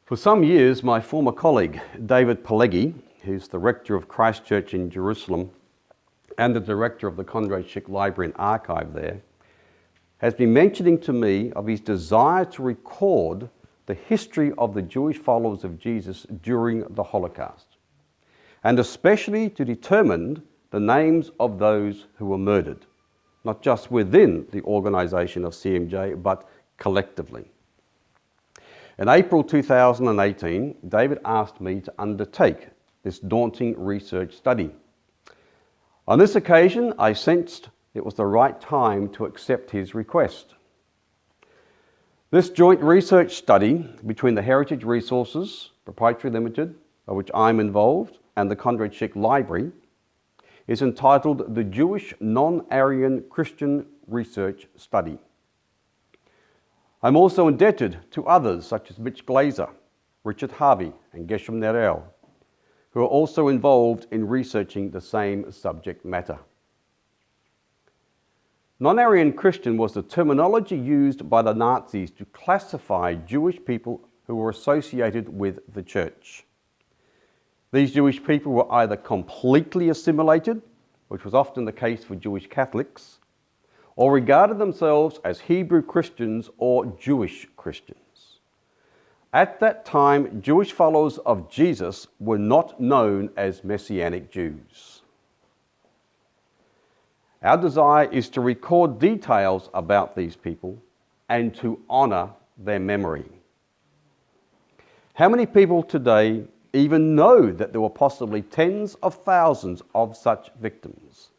For some years, my former colleague, David Pileggi, who's the rector of Christ Church in Jerusalem and the director of the Conrad Schick Library and Archive there, has been mentioning to me of his desire to record the history of the Jewish followers of Jesus during the Holocaust, and especially to determine the names of those who were murdered, not just within the organisation of CMJ, but collectively. In April 2018, David asked me to undertake this daunting research study. On this occasion, I sensed it was the right time to accept his request. This joint research study between the Heritage Resources, Proprietary Limited, of which I'm involved, and the Conrad Schick Library, is entitled the Jewish Non-Aryan Christian Research Study. I'm also indebted to others such as Mitch Glazer, Richard Harvey, and Geshem Nerel, who are also involved in researching the same subject matter. Non-Aryan Christian was the terminology used by the Nazis to classify Jewish people who were associated with the church. These Jewish people were either completely assimilated, which was often the case for Jewish Catholics, or regarded themselves as Hebrew Christians or Jewish Christians. At that time, Jewish followers of Jesus were not known as Messianic Jews. Our desire is to record details about these people and to honour their memory. How many people today even know that there were possibly tens of thousands of such victims,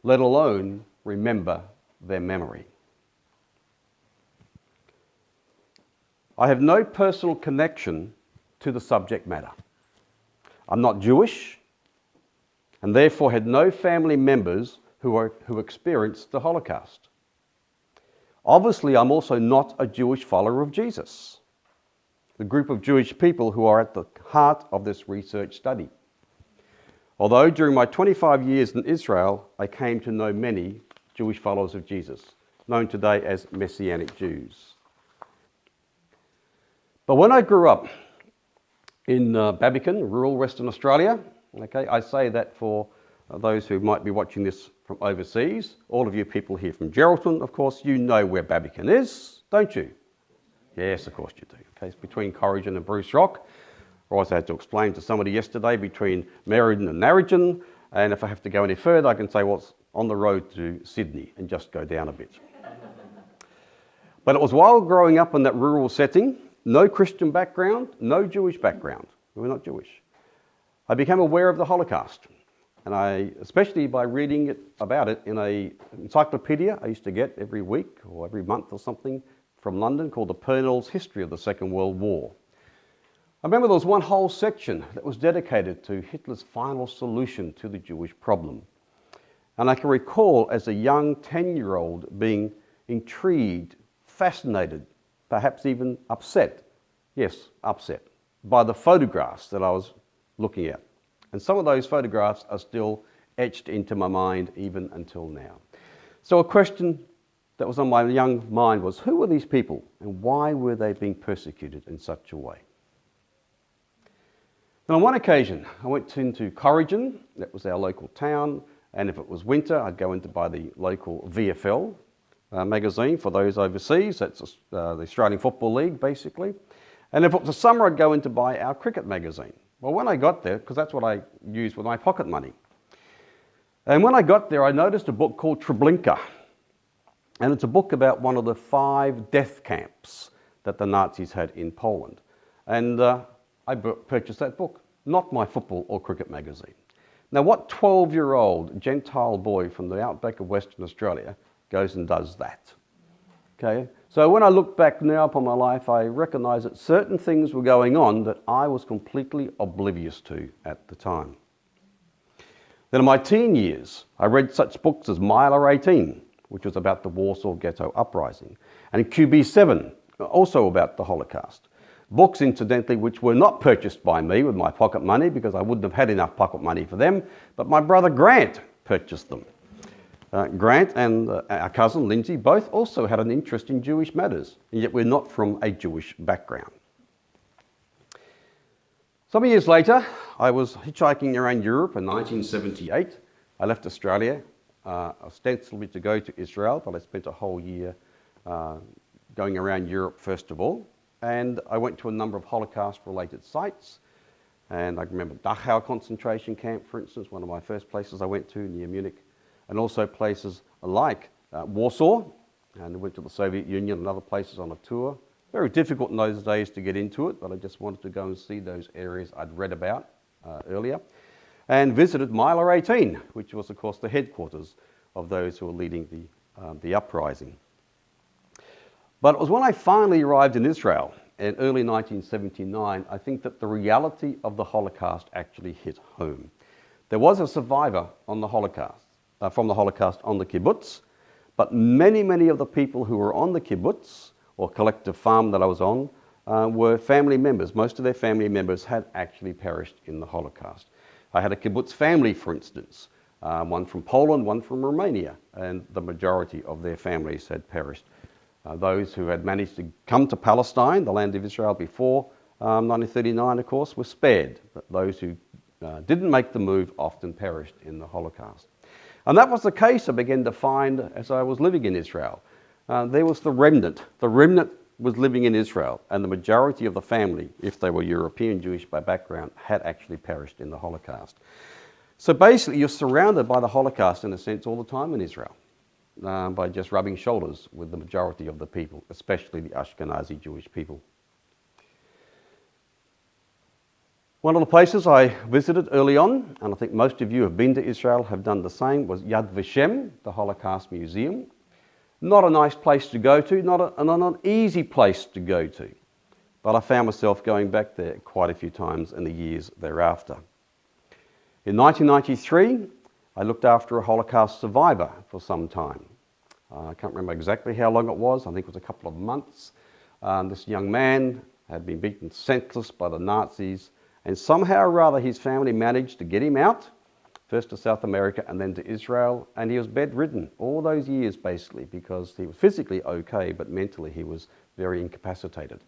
let alone remember their memory? I have no personal connection to the subject matter. I'm not Jewish and therefore had no family members who experienced the Holocaust. Obviously, I'm also not a Jewish follower of Jesus, the group of Jewish people who are at the heart of this research study. Although during my 25 years in Israel, I came to know many Jewish followers of Jesus, known today as Messianic Jews. But when I grew up in Babbicon, rural Western Australia, I say that for those who might be watching this from overseas, all of you people here from Geraldton, of course, you know where Babbicon is, don't you? Yes, of course you do. It's between Corrigan and Bruce Rock. I also had to explain to somebody yesterday between Meriden and Narrogin, and if I have to go any further, I can say, well, it's on the road to Sydney and just go down a bit. But it was while growing up in that rural setting, no Christian background, no Jewish background. We were not Jewish. I became aware of the Holocaust. And especially by reading about it in an encyclopedia I used to get every week or every month or something from London called the Purnell's History of the Second World War. I remember there was one whole section that was dedicated to Hitler's final solution to the Jewish problem. And I can recall as a young 10-year-old being intrigued, fascinated, perhaps even upset, yes, upset, by the photographs that I was looking at. And some of those photographs are still etched into my mind even until now. So a question that was on my young mind was, who were these people and why were they being persecuted in such a way? And on one occasion, I went into Corrigan, that was our local town, and if it was winter, I'd go in to buy the local VFL magazine for those overseas. That's the Australian Football League, basically. And if it was summer, I'd go in to buy our cricket magazine. Well, when I got there, because that's what I used with my pocket money, and when I got there, I noticed a book called Treblinka. And it's a book about one of the 5 death camps that the Nazis had in Poland. And I purchased that book, not my football or cricket magazine. Now, what 12-year-old Gentile boy from the outback of Western Australia goes and does that? Okay? So when I look back now upon my life, I recognise that certain things were going on that I was completely oblivious to at the time. Then in my teen years, I read such books as Mile 18, which was about the Warsaw Ghetto Uprising, and QB7, also about the Holocaust. Books, incidentally, which were not purchased by me with my pocket money because I wouldn't have had enough pocket money for them, but my brother Grant purchased them. Grant and our cousin Lindsay both also had an interest in Jewish matters, and yet we're not from a Jewish background. Some years later, I was hitchhiking around Europe in 1978. I left Australia, ostensibly to go to Israel, but I spent a whole year going around Europe first of all. And I went to a number of Holocaust-related sites. And I remember Dachau concentration camp, for instance, one of my first places I went to near Munich, and also places like Warsaw, and I went to the Soviet Union and other places on a tour. Very difficult in those days to get into it, but I just wanted to go and see those areas I'd read about earlier. And visited Mile 18, which was, of course, the headquarters of those who were leading the uprising. But it was when I finally arrived in Israel in early 1979, I think that the reality of the Holocaust actually hit home. There was a survivor on the Holocaust, from the Holocaust on the kibbutz, but many of the people who were on the kibbutz, or collective farm that I was on, were family members. Most of their family members had actually perished in the Holocaust. I had a kibbutz family, for instance, one from Poland, one from Romania, and the majority of their families had perished. Those who had managed to come to Palestine, the land of Israel, before 1939, of course, were spared. But those who didn't make the move often perished in the Holocaust. And that was the case I began to find as I was living in Israel. There was the remnant. The remnant was living in Israel, and the majority of the family, if they were European Jewish by background, had actually perished in the Holocaust. So basically, you're surrounded by the Holocaust, in a sense, all the time in Israel, by just rubbing shoulders with the majority of the people, especially the Ashkenazi Jewish people. One of the places I visited early on, and I think most of you have been to Israel, have done the same, was Yad Vashem, the Holocaust Museum. Not a nice place to go to, not an easy place to go to. But I found myself going back there quite a few times in the years thereafter. In 1993, I looked after a Holocaust survivor for some time. I can't remember exactly how long it was. I think it was a couple of months. This young man had been beaten senseless by the Nazis, and somehow or other his family managed to get him out, first to South America and then to Israel, and he was bedridden all those years basically because he was physically okay, but mentally he was very incapacitated.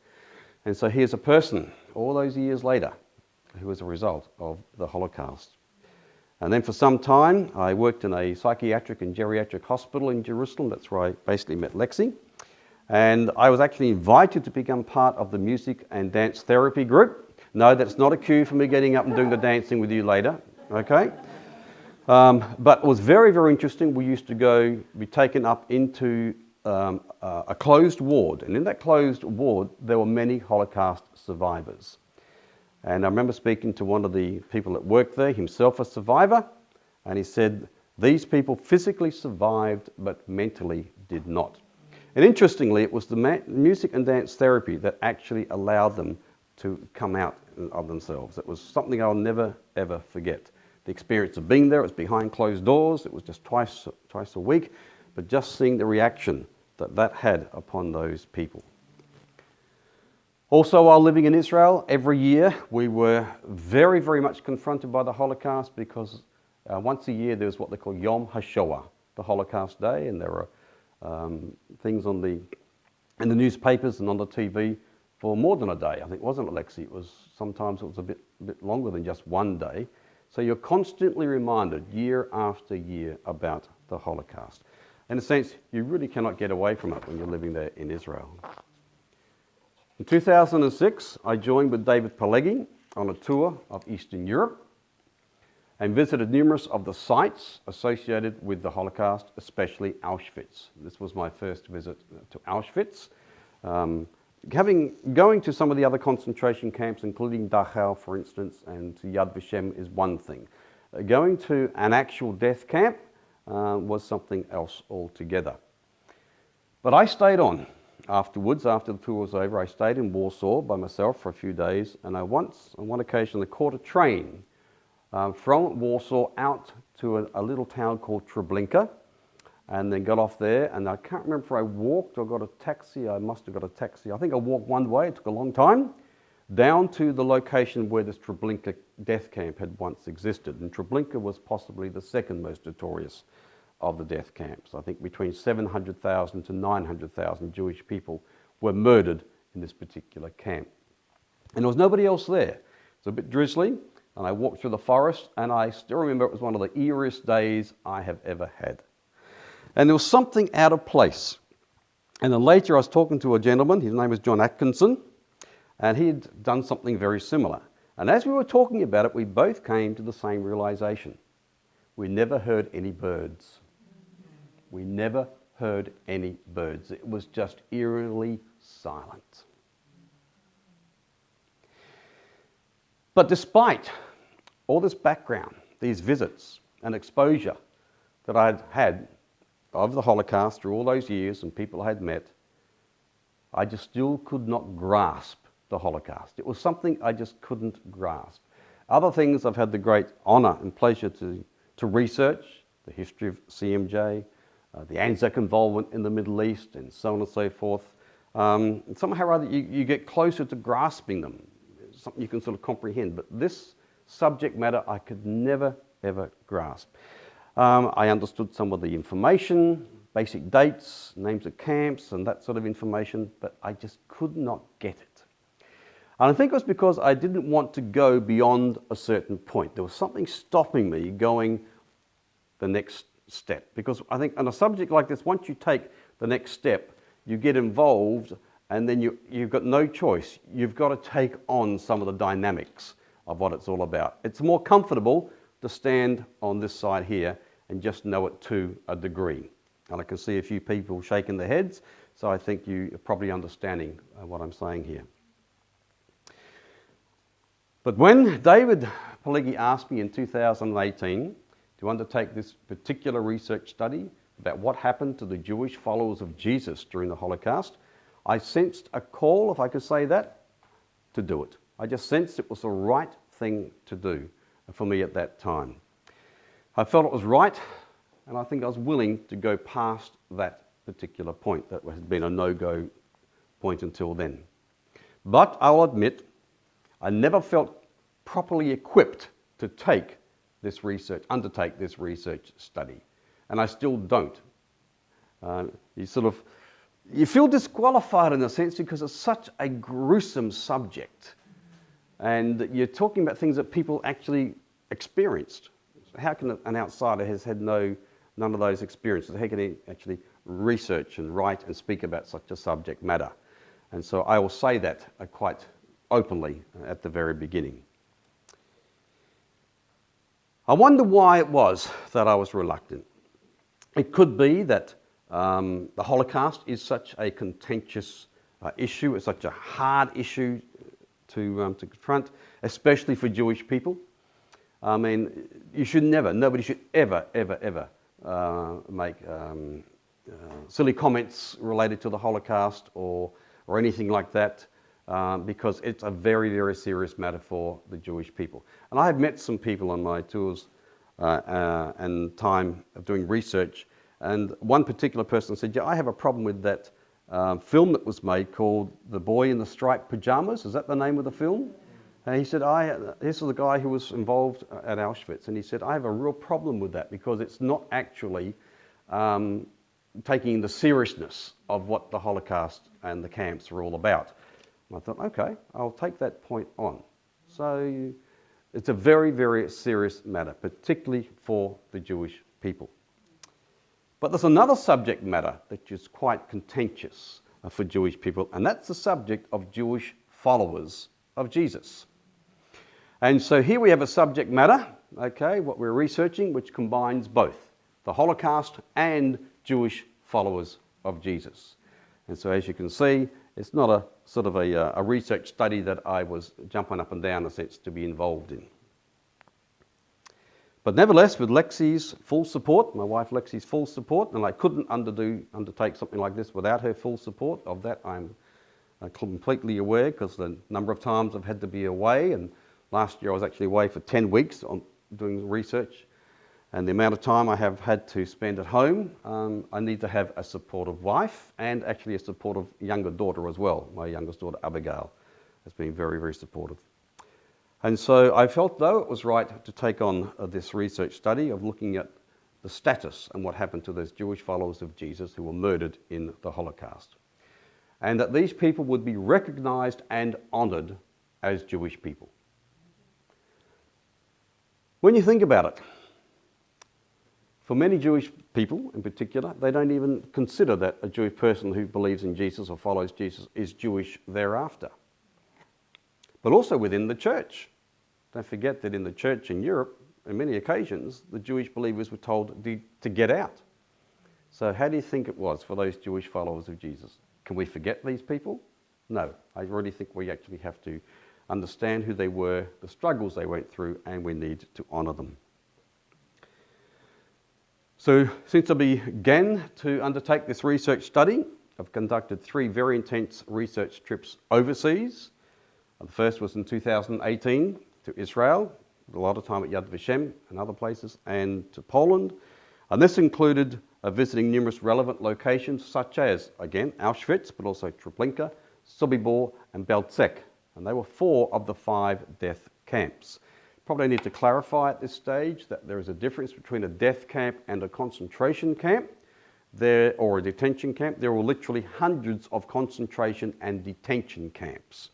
And so here's a person all those years later who was a result of the Holocaust. And then for some time I worked in a psychiatric and geriatric hospital in Jerusalem. That's where I basically met Lexi. And I was actually invited to become part of the music and dance therapy group. No, that's not a cue for me getting up and doing the dancing with you later, okay? But it was very interesting. We used to be taken up into a closed ward. And in that closed ward, there were many Holocaust survivors. And I remember speaking to one of the people that worked there, himself a survivor, and he said, these people physically survived, but mentally did not. And interestingly, it was the music and dance therapy that actually allowed them to come out of themselves. It was something I'll never, ever forget. The experience of being there, it was behind closed doors, it was just twice a week, but just seeing the reaction that had upon those people. Also, while living in Israel, every year we were very much confronted by the Holocaust because once a year there was what they call Yom HaShoah, the Holocaust Day, and there were things in the newspapers and on the TV for more than a day. I think, wasn't it, Lexi? Sometimes it was a bit longer than just one day. So you're constantly reminded year after year about the Holocaust. In a sense, you really cannot get away from it when you're living there in Israel. In 2006, I joined with David Pelegi on a tour of Eastern Europe and visited numerous of the sites associated with the Holocaust, especially Auschwitz. This was my first visit to Auschwitz. Going to some of the other concentration camps, including Dachau, for instance, and to Yad Vashem is one thing. Going to an actual death camp was something else altogether. But I stayed on. Afterwards, after the tour was over, I stayed in Warsaw by myself for a few days, and on one occasion, I caught a train from Warsaw out to a little town called Treblinka, and then got off there, and I can't remember if I walked or got a taxi. I must have got a taxi. I think I walked one way, it took a long time, down to the location where this Treblinka death camp had once existed. And Treblinka was possibly the second most notorious of the death camps. I think between 700,000 to 900,000 Jewish people were murdered in this particular camp. And there was nobody else there. was a bit drizzly, and I walked through the forest, and I still remember it was one of the eeriest days I have ever had. And there was something out of place. And then later I was talking to a gentleman, his name was John Atkinson, and he had done something very similar. And as we were talking about it, we both came to the same realization. We never heard any birds. We never heard any birds. It was just eerily silent. But despite all this background, these visits and exposure that I'd had of the Holocaust through all those years and people I had met, I just still could not grasp the Holocaust. It was something I just couldn't grasp. Other things I've had the great honour and pleasure to research, the history of CMJ, the Anzac involvement in the Middle East, and so on and so forth. Somehow or other you get closer to grasping them, something you can sort of comprehend. But this subject matter I could never, ever grasp. I understood some of the information, basic dates, names of camps, and that sort of information, but I just could not get it. And I think it was because I didn't want to go beyond a certain point. There was something stopping me going the next step. Because I think on a subject like this, once you take the next step, you get involved, and then you've got no choice. You've got to take on some of the dynamics of what it's all about. It's more comfortable to stand on this side here and just know it to a degree. And I can see a few people shaking their heads, so I think you're probably understanding what I'm saying here. But when David Pelleggi asked me in 2018 to undertake this particular research study about what happened to the Jewish followers of Jesus during the Holocaust, I sensed a call, if I could say that, to do it. I just sensed it was the right thing to do for me at that time. I felt it was right, and I think I was willing to go past that particular point that had been a no-go point until then. But I'll admit, I never felt properly equipped to undertake this research study, and I still don't. You feel disqualified in a sense because it's such a gruesome subject, and you're talking about things that people actually experienced. How can an outsider has had none of those experiences? How can he actually research and write and speak about such a subject matter? And so I will say that quite openly at the very beginning. I wonder why it was that I was reluctant. It could be that the Holocaust is such a contentious issue, it's such a hard issue to confront, especially for Jewish people. I mean, nobody should ever make silly comments related to the Holocaust or anything like that, because it's a very, very serious matter for the Jewish people. And I have met some people on my tours and time of doing research, and one particular person said, yeah, I have a problem with that film that was made called The Boy in the Striped Pajamas. Is that the name of the film? And he said, this is the guy who was involved at Auschwitz, and he said, I have a real problem with that because it's not actually taking the seriousness of what the Holocaust and the camps were all about. And I thought, okay, I'll take that point on. So it's a very, very serious matter, particularly for the Jewish people. But there's another subject matter that is quite contentious for Jewish people, and that's the subject of Jewish followers of Jesus. And so here we have a subject matter, okay, what we're researching, which combines both the Holocaust and Jewish followers of Jesus. And so as you can see, it's not a sort of a research study that I was jumping up and down in a sense to be involved in. But nevertheless, with Lexi's full support, my wife Lexi's full support, and I couldn't undertake something like this without her full support. Of that I'm completely aware, because the number of times I've had to be away, and last year I was actually away for 10 weeks on doing research, and the amount of time I have had to spend at home, I need to have a supportive wife and actually a supportive younger daughter as well. My youngest daughter Abigail has been very, very supportive. And so I felt, though, it was right to take on this research study of looking at the status and what happened to those Jewish followers of Jesus who were murdered in the Holocaust. And that these people would be recognized and honored as Jewish people. When you think about it, for many Jewish people in particular, they don't even consider that a Jewish person who believes in Jesus or follows Jesus is Jewish thereafter. But also within the church. Don't forget that in the church in Europe, on many occasions, the Jewish believers were told to get out. So how do you think it was for those Jewish followers of Jesus? Can we forget these people? No. I really think we actually have to understand who they were, the struggles they went through, and we need to honour them. So since I began to undertake this research study, I've conducted 3 very intense research trips overseas. The first was in 2018 to Israel, a lot of time at Yad Vashem and other places, and to Poland. And this included visiting numerous relevant locations such as, again, Auschwitz, but also Treblinka, Sobibor and Belzec. And they were 4 of the 5 death camps. Probably need to clarify at this stage that there is a difference between a death camp and a concentration camp, or a detention camp. There were literally hundreds of concentration and detention camps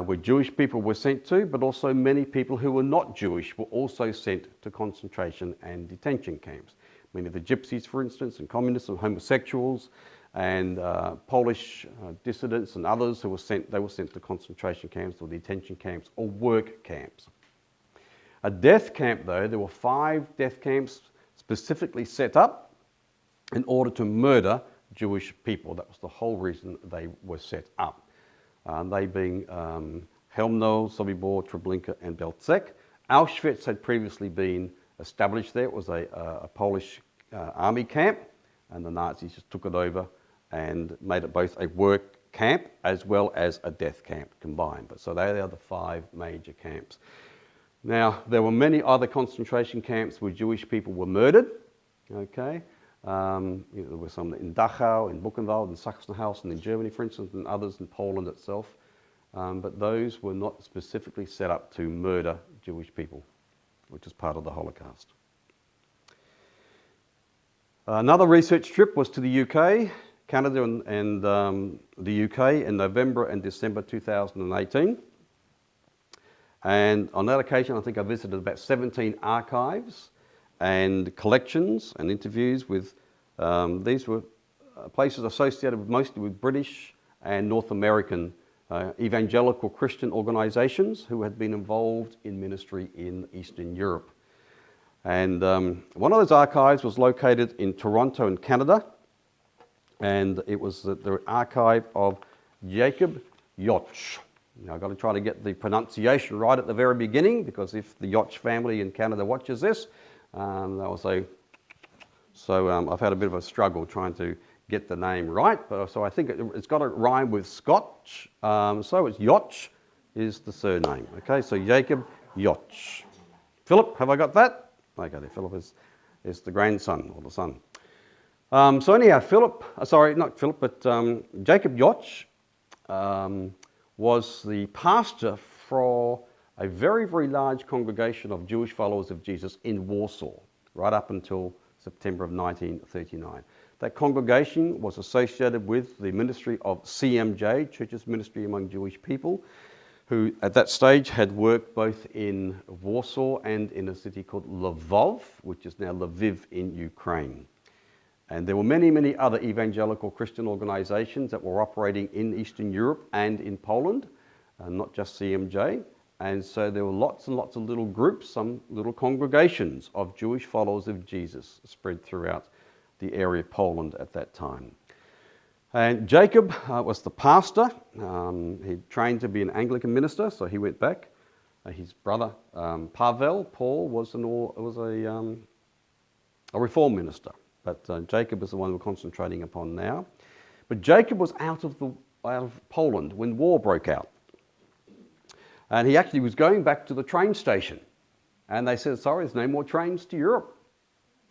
where Jewish people were sent to, but also many people who were not Jewish were also sent to concentration and detention camps. Many of the gypsies, for instance, and communists and homosexuals, and Polish dissidents and others who were sent to concentration camps or detention camps or work camps. A death camp, though, there were 5 death camps specifically set up in order to murder Jewish people. That was the whole reason they were set up. They being Chelmno, Sobibor, Treblinka and Belzec. Auschwitz had previously been established there. It was a Polish army camp, and the Nazis just took it over and made it both a work camp as well as a death camp combined. But so they are the 5 major camps. Now, there were many other concentration camps where Jewish people were murdered. Okay, there were some in Dachau, in Buchenwald, in Sachsenhausen, in Germany, for instance, and others in Poland itself. But those were not specifically set up to murder Jewish people, which is part of the Holocaust. Another research trip was to the UK, Canada and the UK in November and December 2018. And on that occasion, I think I visited about 17 archives and collections and interviews with, these were places associated mostly with British and North American evangelical Christian organisations who had been involved in ministry in Eastern Europe. And one of those archives was located in Toronto in Canada, and it was the archive of Jacob Jocz. Now, I've got to try to get the pronunciation right at the very beginning, because if the Jocz family in Canada watches this, they'll say, so I've had a bit of a struggle trying to get the name right, but so I think it's got to rhyme with Scotch, so it's Jocz is the surname. Okay, so Jacob Jocz. Philip, have I got that? Okay, Philip is the grandson or the son. So anyhow, Jacob Jocz was the pastor for a very, very large congregation of Jewish followers of Jesus in Warsaw, right up until September of 1939. That congregation was associated with the ministry of CMJ, Church's Ministry Among Jewish People, who at that stage had worked both in Warsaw and in a city called Lvov, which is now Lviv in Ukraine. And there were many, many other evangelical Christian organisations that were operating in Eastern Europe and in Poland, not just CMJ. And so there were lots and lots of little groups, some little congregations of Jewish followers of Jesus spread throughout the area of Poland at that time. And Jacob was the pastor. He trained to be an Anglican minister, so he went back. His brother Paul was a Reform minister. But Jacob is the one we're concentrating upon now. But Jacob was out of Poland when war broke out. And he actually was going back to the train station. And they said, sorry, there's no more trains to Europe.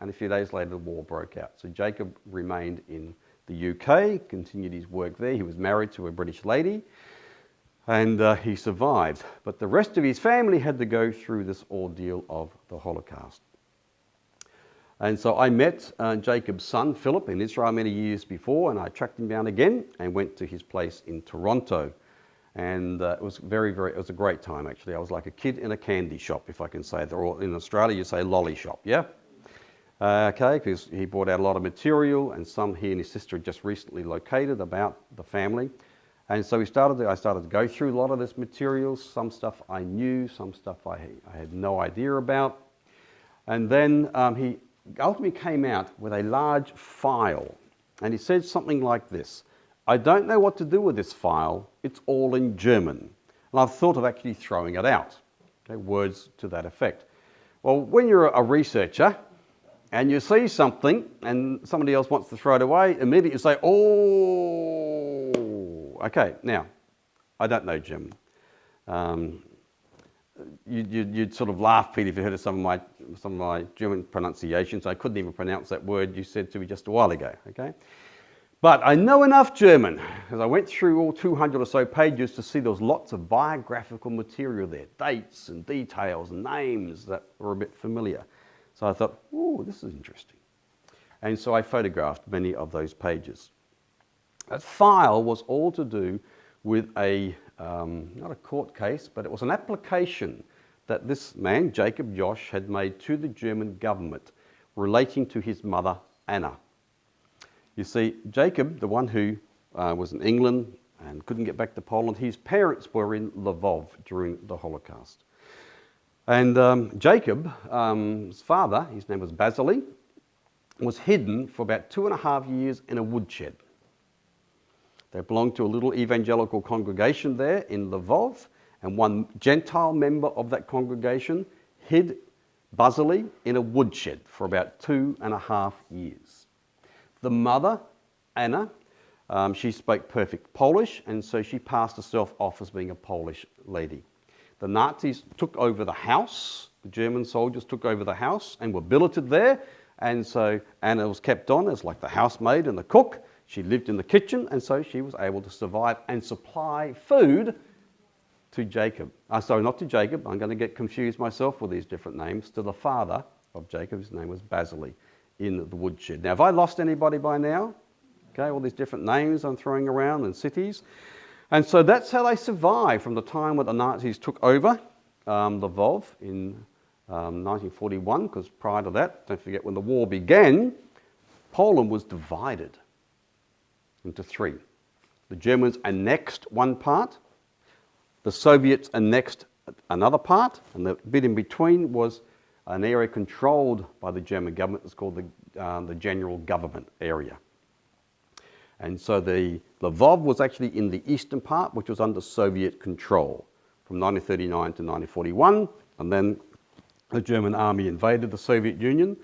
And a few days later, the war broke out. So Jacob remained in the UK, continued his work there. He was married to a British lady, and he survived. But the rest of his family had to go through this ordeal of the Holocaust. And so I met Jacob's son, Philip, in Israel many years before, and I tracked him down again and went to his place in Toronto. And it was it was a great time actually. I was like a kid in a candy shop, if I can say that. Or in Australia, you say lolly shop, yeah? Okay, because he brought out a lot of material, and some he and his sister had just recently located about the family. And so I started to go through a lot of this material. Some stuff I knew, some stuff I had no idea about. And then he ultimately came out with a large file, and he said something like this: "I don't know what to do with this file, it's all in German." And I've thought of actually throwing it out. Okay, words to that effect. Well, when you're a researcher and you see something and somebody else wants to throw it away, immediately you say, "Oh, okay." Now, I don't know German. You'd sort of laugh, Pete, if you heard of some of my German pronunciations. I couldn't even pronounce that word you said to me just a while ago, okay? But I know enough German, because I went through all 200 or so pages to see there was lots of biographical material there, dates and details and names that were a bit familiar. So I thought, "Ooh, this is interesting." And so I photographed many of those pages. That file was all to do with not a court case, but it was an application that this man, Jacob Jocz, had made to the German government relating to his mother, Anna. You see, Jacob, the one who was in England and couldn't get back to Poland, his parents were in Lvov during the Holocaust. And Jacob's father, his name was Bazyli, was hidden for about 2.5 years in a woodshed. They belonged to a little evangelical congregation there in Lvov, and one Gentile member of that congregation hid Bazyli in a woodshed for about 2.5 years. The mother, Anna, she spoke perfect Polish, and so she passed herself off as being a Polish lady. The Nazis took over the house, the German soldiers took over the house and were billeted there, and so Anna was kept on as like the housemaid and the cook. She lived in the kitchen, and so she was able to survive and supply food to Jacob. Sorry, not to Jacob. I'm going to get confused myself with these different names. To the father of Jacob, his name was Bazyli, in the woodshed. Now, have I lost anybody by now? Okay, all these different names I'm throwing around and cities. And so that's how they survived from the time when the Nazis took over Lvov in 1941, because prior to that, don't forget, when the war began, Poland was divided into three. The Germans annexed one part, the Soviets annexed another part, and the bit in between was an area controlled by the German government. It's called the General Government Area. And so the Lvov was actually in the eastern part, which was under Soviet control from 1939 to 1941, and then the German army invaded the Soviet Union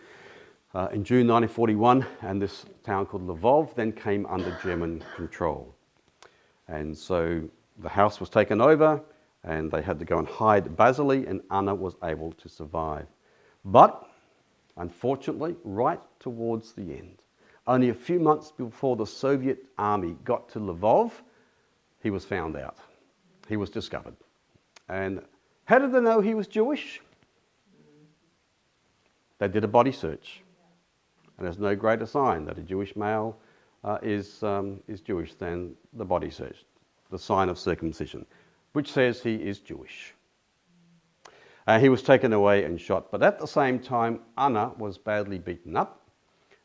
in June 1941, and this town called Lvov then came under German control. And so the house was taken over, and they had to go and hide Bazyli, and Anna was able to survive. But unfortunately, right towards the end, only a few months before the Soviet army got to Lvov, he was found out. He was discovered. And how did they know he was Jewish? They did a body search. And there's no greater sign that a Jewish male is Jewish than the body search, the sign of circumcision, which says he is Jewish. He was taken away and shot. But at the same time, Anna was badly beaten up.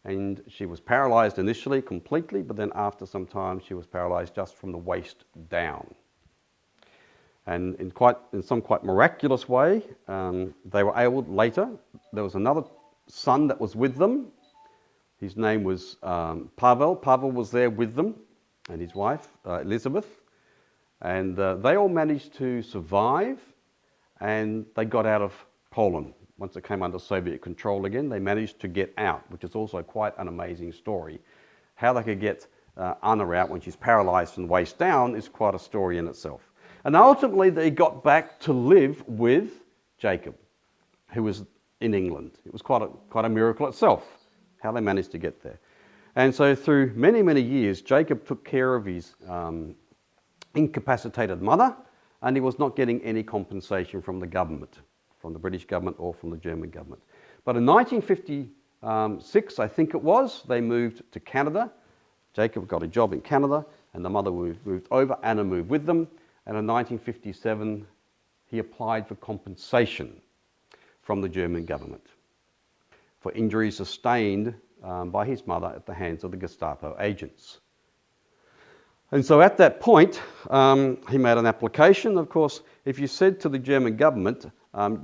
And she was paralysed initially completely, but then after some time she was paralysed just from the waist down. And in some quite miraculous way, they were able later, there was another son that was with them. His name was Pavel. Pavel was there with them, and his wife, Elizabeth. And they all managed to survive, and they got out of Poland. Once it came under Soviet control again, they managed to get out, which is also quite an amazing story. How they could get Anna out when she's paralysed from the waist down is quite a story in itself. And ultimately, they got back to live with Jacob, who was in England. It was quite a miracle itself, how they managed to get there. And so through many, many years, Jacob took care of his incapacitated mother, and he was not getting any compensation from the government, from the British government or from the German government. But in 1956, I think it was, they moved to Canada. Jacob got a job in Canada, and the mother moved over. Anna moved with them, and in 1957 he applied for compensation from the German government for injuries sustained by his mother at the hands of the Gestapo agents. And so at that point, he made an application. Of course, if you said to the German government,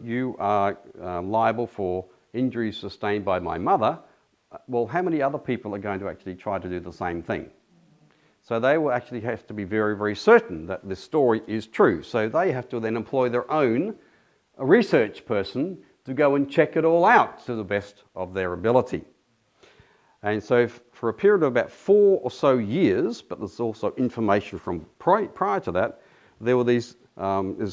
you are liable for injuries sustained by my mother, well, how many other people are going to actually try to do the same thing? So they will actually have to be very, very certain that this story is true. So they have to then employ their own research person to go and check it all out to the best of their ability. And so for a period of about 4 or so years, but there's also information from prior to that, there were this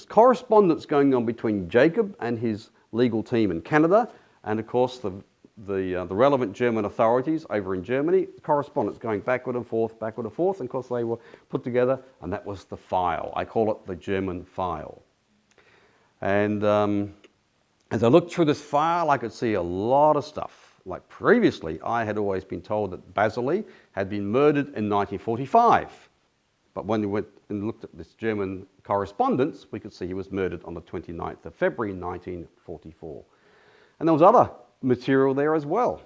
correspondence going on between Jacob and his legal team in Canada, and of course the relevant German authorities over in Germany, correspondence going backward and forth, and of course they were put together, and that was the file. I call it the German file. And as I looked through this file, I could see a lot of stuff. Like previously, I had always been told that Bazyli had been murdered in 1945. But when we went and looked at this German correspondence, we could see he was murdered on the 29th of February 1944. And there was other material there as well.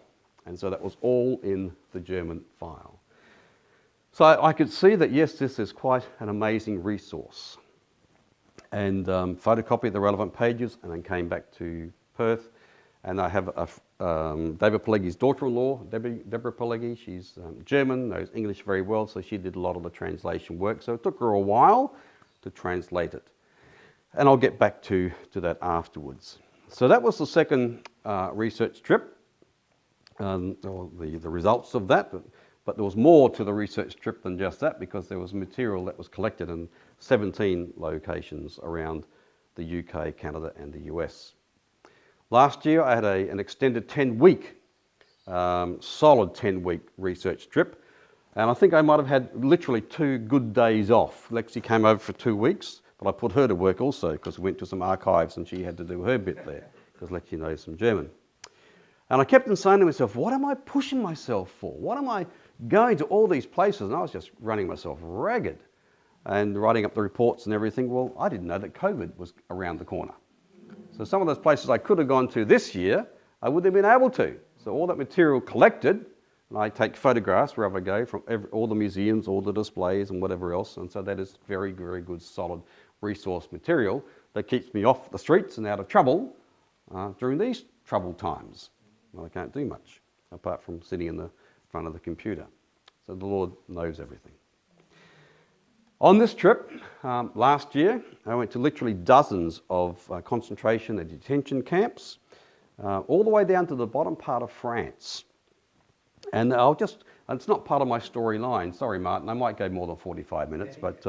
And so that was all in the German file. So I could see that, yes, this is quite an amazing resource. And photocopied the relevant pages and then came back to Perth. And I have David Pileggi's daughter-in-law, Deborah Pileggi. She's German, knows English very well, so she did a lot of the translation work. So it took her a while to translate it. And I'll get back to that afterwards. So that was the second research trip, or the results of that. But there was more to the research trip than just that, because there was material that was collected in 17 locations around the UK, Canada and the US. Last year I had an extended 10-week, solid 10-week research trip, and I think I might have had literally 2 good days off. Lexi came over for 2 weeks, but I put her to work also because we went to some archives and she had to do her bit there because Lexi knows some German. And I kept on saying to myself, what am I pushing myself for? What am I going to all these places? And I was just running myself ragged and writing up the reports and everything. Well, I didn't know that COVID was around the corner. So some of those places I could have gone to this year, I wouldn't have been able to. So all that material collected, and I take photographs wherever I go from all the museums, all the displays and whatever else. And so that is very, very good, solid resource material that keeps me off the streets and out of trouble during these troubled times. Well, I can't do much apart from sitting in the front of the computer. So the Lord knows everything. On this trip last year, I went to literally dozens of concentration and detention camps, all the way down to the bottom part of France. And it's not part of my storyline, sorry Martin, I might go more than 45 minutes, but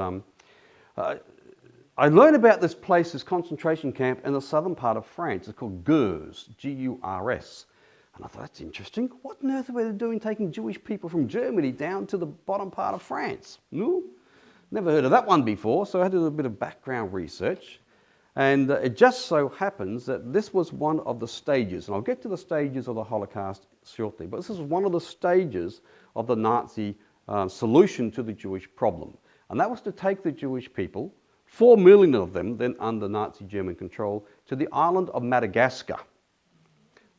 I learned about this place, this concentration camp in the southern part of France. It's called Gurs, G-U-R-S. And I thought, that's interesting. What on earth were they doing taking Jewish people from Germany down to the bottom part of France? No? Never heard of that one before, so I had to do a bit of background research. And it just so happens that this was one of the stages, and I'll get to the stages of the Holocaust shortly, but this is one of the stages of the Nazi solution to the Jewish problem. And that was to take the Jewish people, 4 million of them then under Nazi German control, to the island of Madagascar,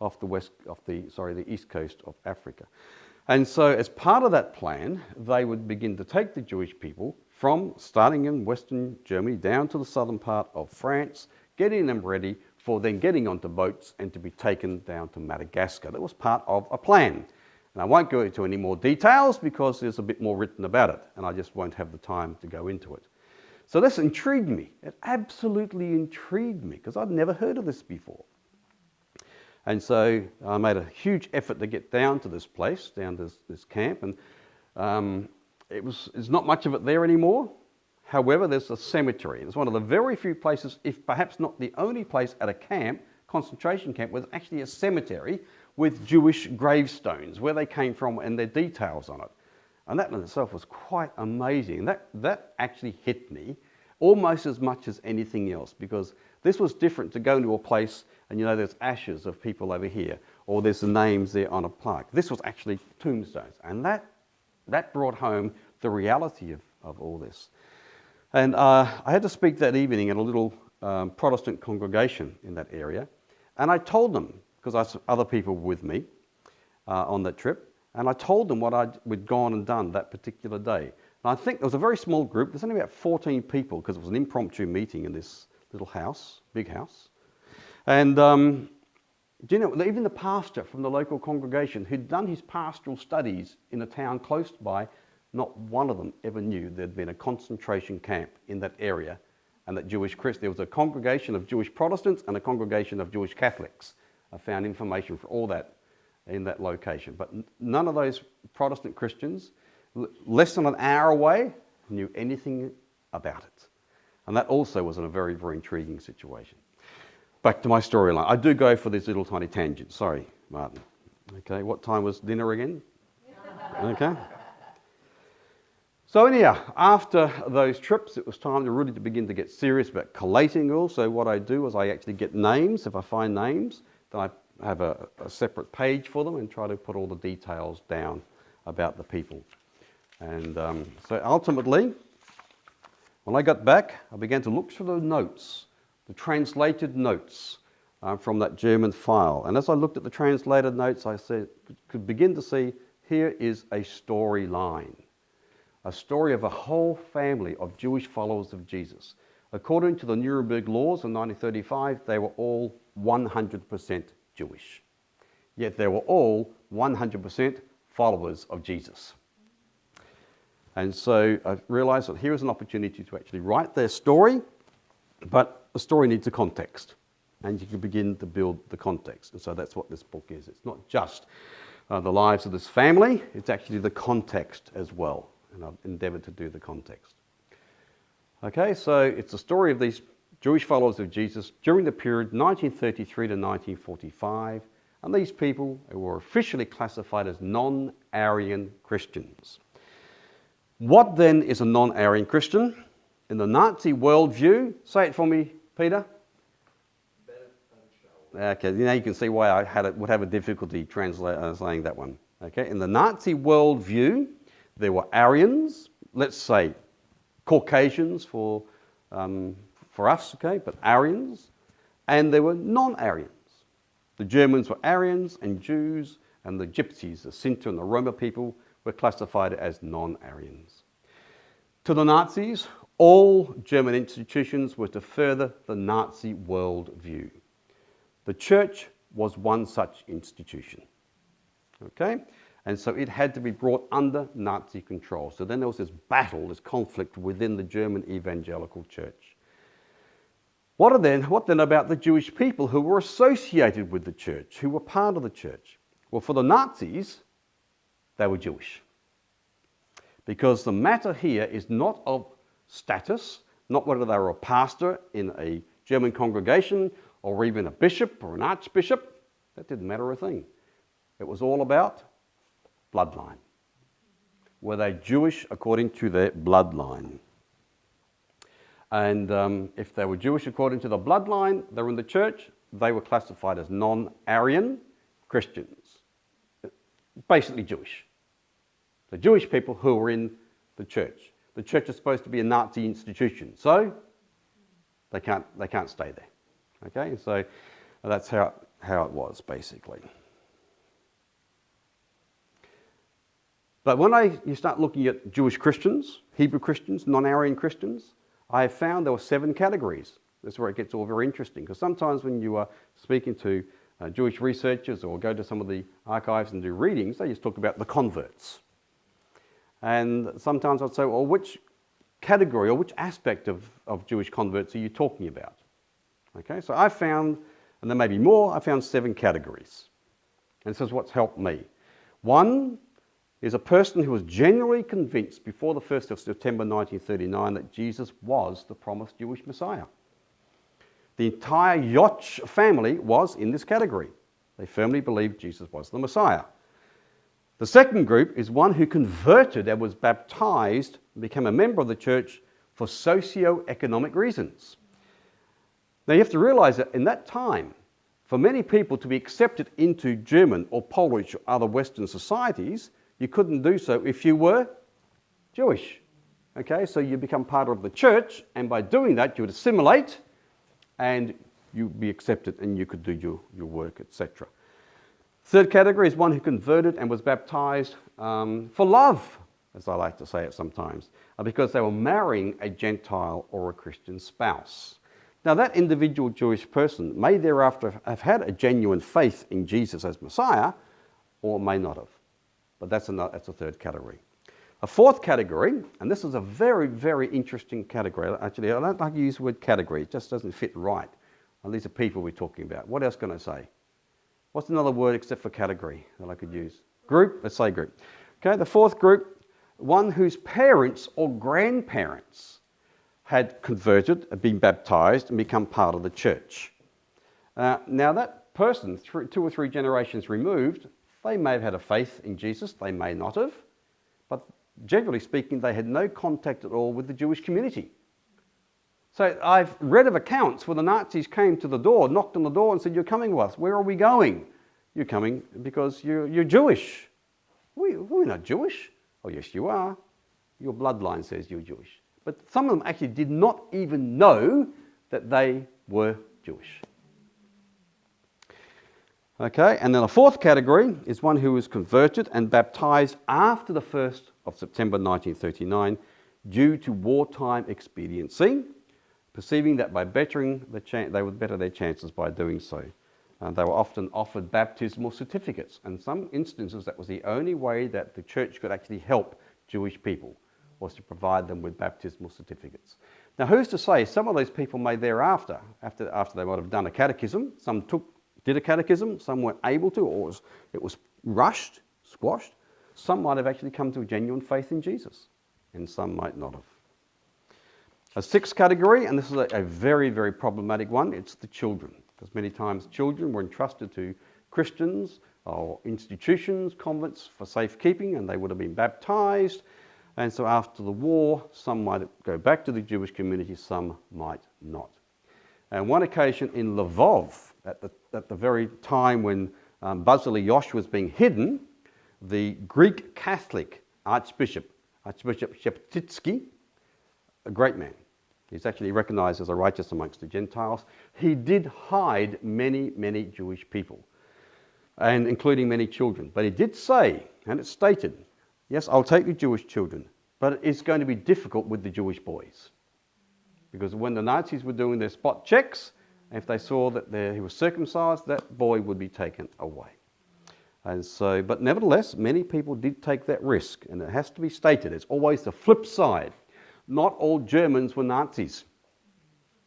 off the east coast of Africa. And so as part of that plan, they would begin to take the Jewish people from starting in Western Germany down to the southern part of France, getting them ready for then getting onto boats and to be taken down to Madagascar. That was part of a plan. And I won't go into any more details because there's a bit more written about it and I just won't have the time to go into it. So this intrigued me. It absolutely intrigued me because I'd never heard of this before. And so I made a huge effort to get down to this place, down to this camp, and there's not much of it there anymore. However, there's a cemetery. It's one of the very few places, if perhaps not the only place at a camp, concentration camp, where there's actually a cemetery with Jewish gravestones, where they came from and their details on it. And that in itself was quite amazing. That actually hit me almost as much as anything else, because this was different to going to a place and you know there's ashes of people over here, or there's the names there on a plaque. This was actually tombstones, and that brought home the reality of all this. And I had to speak that evening at a little Protestant congregation in that area. And I told them, because other people were with me on that trip, and I told them what we'd gone and done that particular day. And I think there was a very small group. There's only about 14 people, because it was an impromptu meeting in this little house, big house. And do you know, even the pastor from the local congregation who'd done his pastoral studies in a town close by, not one of them ever knew there'd been a concentration camp in that area, and that there was a congregation of Jewish Protestants and a congregation of Jewish Catholics. I found information for all that in that location. But none of those Protestant Christians, less than an hour away, knew anything about it. And that also was a very, very intriguing situation. Back to my storyline. I do go for these little tiny tangents. Sorry, Martin. Okay, what time was dinner again? Okay. So anyhow, after those trips, it was time to really begin to get serious about collating all. So what I do is I actually get names. If I find names, then I have a separate page for them and try to put all the details down about the people. And so ultimately, when I got back, I began to look through the notes, the translated notes from that German file. And as I looked at the translated notes, I could begin to see here is a storyline. A story of a whole family of Jewish followers of Jesus. According to the Nuremberg laws in 1935, they were all 100% Jewish. Yet they were all 100% followers of Jesus. And so I realized that here is an opportunity to actually write their story, but the story needs a context. And you can begin to build the context. And so that's what this book is. It's not just the lives of this family, it's actually the context as well. And I've endeavoured to do the context. Okay, so it's the story of these Jewish followers of Jesus during the period 1933 to 1945, and these people were officially classified as non-Aryan Christians. What then is a non-Aryan Christian? In the Nazi worldview, say it for me, Peter. Okay, now you can see why I would have a difficulty saying that one. Okay, in the Nazi worldview, there were Aryans, let's say Caucasians for us, okay, but Aryans, and there were non-Aryans. The Germans were Aryans and Jews, and the Gypsies, the Sinti and the Roma people were classified as non-Aryans. To the Nazis, all German institutions were to further the Nazi worldview. The church was one such institution, okay? And so it had to be brought under Nazi control. So then there was this battle, this conflict within the German evangelical church. What then about the Jewish people who were associated with the church, who were part of the church? Well, for the Nazis, they were Jewish. Because the matter here is not of status, not whether they were a pastor in a German congregation or even a bishop or an archbishop. That didn't matter a thing. It was all about bloodline. Were they Jewish according to their bloodline? And if they were Jewish according to the bloodline, they were in the church, they were classified as non-Aryan Christians. Basically Jewish. The Jewish people who were in the church. The church is supposed to be a Nazi institution, so they can't stay there. Okay, so that's how it was basically. But when you start looking at Jewish Christians, Hebrew Christians, non-Aryan Christians, I have found there were 7 categories. That's where it gets all very interesting, because sometimes when you are speaking to Jewish researchers or go to some of the archives and do readings, they just talk about the converts. And sometimes I'd say, well, which category or which aspect of Jewish converts are you talking about? Okay, so I found, and there may be more, I found 7 categories. And this is what's helped me. 1 is a person who was genuinely convinced before the 1st of September 1939 that Jesus was the promised Jewish Messiah. The entire Jocz family was in this category. They firmly believed Jesus was the Messiah. The second group is one who converted and was baptized and became a member of the church for socio-economic reasons. Now you have to realize that in that time, for many people to be accepted into German or Polish or other Western societies, you couldn't do so if you were Jewish. Okay, so you become part of the church, and by doing that, you would assimilate, and you'd be accepted, and you could do your work, etc. Third category is one who converted and was baptized for love, as I like to say it sometimes, because they were marrying a Gentile or a Christian spouse. Now, that individual Jewish person may thereafter have had a genuine faith in Jesus as Messiah, or may not have. But that's a third category. A fourth category, and this is a very, very interesting category. Actually, I don't like to use the word category. It just doesn't fit right. And these are people we're talking about. What else can I say? What's another word except for category that I could use? Group? Let's say group. Okay, the fourth group, one whose parents or grandparents had converted, had been baptized, and become part of the church. Now that person, 2 or 3 generations removed, they may have had a faith in Jesus, they may not have, but generally speaking, they had no contact at all with the Jewish community. So I've read of accounts where the Nazis came to the door, knocked on the door and said, "You're coming with us. Where are we going?" "You're coming because you're Jewish." We're not Jewish." "Oh, yes, you are. Your bloodline says you're Jewish." But some of them actually did not even know that they were Jewish. Okay, and then the fourth category is one who was converted and baptized after the 1st of September 1939 due to wartime expediency, perceiving that by bettering they would better their chances by doing so. They were often offered baptismal certificates, and in some instances that was the only way that the church could actually help Jewish people, was to provide them with baptismal certificates. Now, who's to say some of those people may thereafter, after they might have done a catechism, some did a catechism, some weren't able to, or it was rushed, squashed. Some might have actually come to a genuine faith in Jesus, and some might not have. A sixth category, and this is a very, very problematic one, it's the children. Because many times children were entrusted to Christians or institutions, convents for safekeeping, and they would have been baptized. And so after the war, some might go back to the Jewish community, some might not. And one occasion in Lvov, at the very time when Bazyli Jocz was being hidden, the Greek Catholic Archbishop Sheptytsky, a great man, he's actually recognized as a righteous amongst the Gentiles, he did hide many, many Jewish people, and including many children. But he did say, and it's stated, "Yes, I'll take the Jewish children, but it's going to be difficult with the Jewish boys." Because when the Nazis were doing their spot checks, if they saw that he was circumcised, that boy would be taken away. And so, but nevertheless, many people did take that risk, and it has to be stated, it's always the flip side. Not all Germans were Nazis,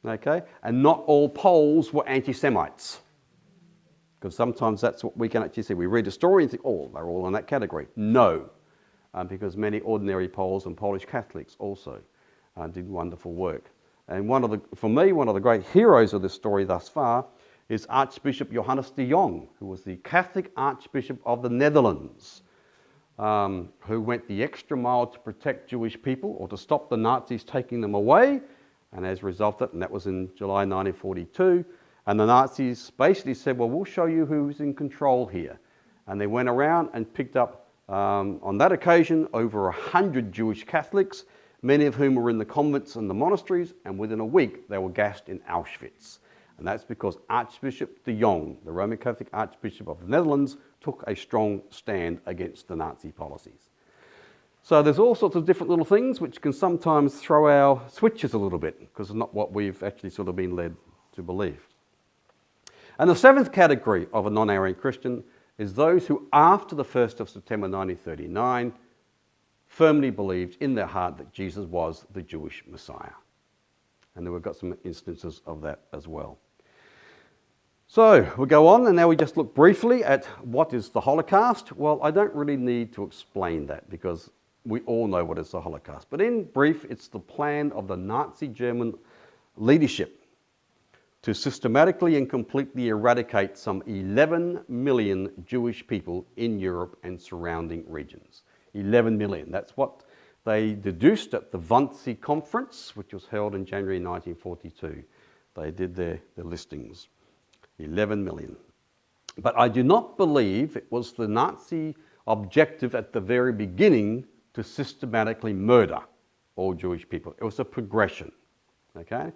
okay? And not all Poles were anti-Semites. Because sometimes that's what we can actually see. We read a story and think, "Oh, they're all in that category." No, because many ordinary Poles and Polish Catholics also did wonderful work. And for me, one of the great heroes of this story thus far is Archbishop Johannes de Jong, who was the Catholic Archbishop of the Netherlands, who went the extra mile to protect Jewish people or to stop the Nazis taking them away. And as a result of that, and that was in July 1942, and the Nazis basically said, "Well, we'll show you who's in control here." And they went around and picked up, on that occasion, over 100 Jewish Catholics, many of whom were in the convents and the monasteries, and within a week they were gassed in Auschwitz. And that's because Archbishop de Jong, the Roman Catholic Archbishop of the Netherlands, took a strong stand against the Nazi policies. So there's all sorts of different little things which can sometimes throw our switches a little bit, because it's not what we've actually sort of been led to believe. And the seventh category of a non-Aryan Christian is those who, after the 1st of September 1939, firmly believed in their heart that Jesus was the Jewish Messiah. And then we've got some instances of that as well. So we'll go on, and now we just look briefly at what is the Holocaust. Well, I don't really need to explain that because we all know what is the Holocaust. But in brief, it's the plan of the Nazi German leadership to systematically and completely eradicate some 11 million Jewish people in Europe and surrounding regions. 11 million. That's what they deduced at the Wannsee Conference, which was held in January 1942. They did their listings. 11 million. But I do not believe it was the Nazi objective at the very beginning to systematically murder all Jewish people. It was a progression, okay?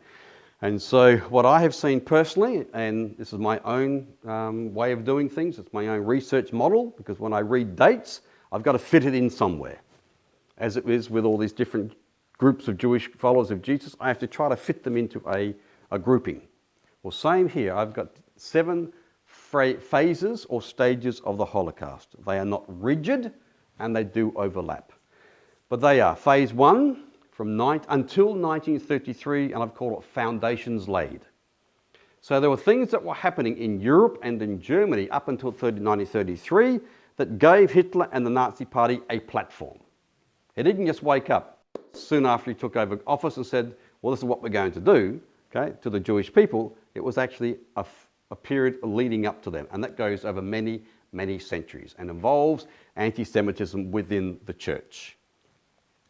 And so what I have seen personally, and this is my own way of doing things, it's my own research model, because when I read dates, I've got to fit it in somewhere. As it is with all these different groups of Jewish followers of Jesus, I have to try to fit them into a grouping. Well, same here. I've got 7 phases or stages of the Holocaust. They are not rigid and they do overlap. But they are phase 1 until 1933, and I've called it foundations laid. So there were things that were happening in Europe and in Germany up until 1933 that gave Hitler and the Nazi Party a platform. He didn't just wake up soon after he took over office and said, well, this is what we're going to do, okay, to the Jewish people. It was actually a period leading up to them, and that goes over many, many centuries and involves anti-Semitism within the church,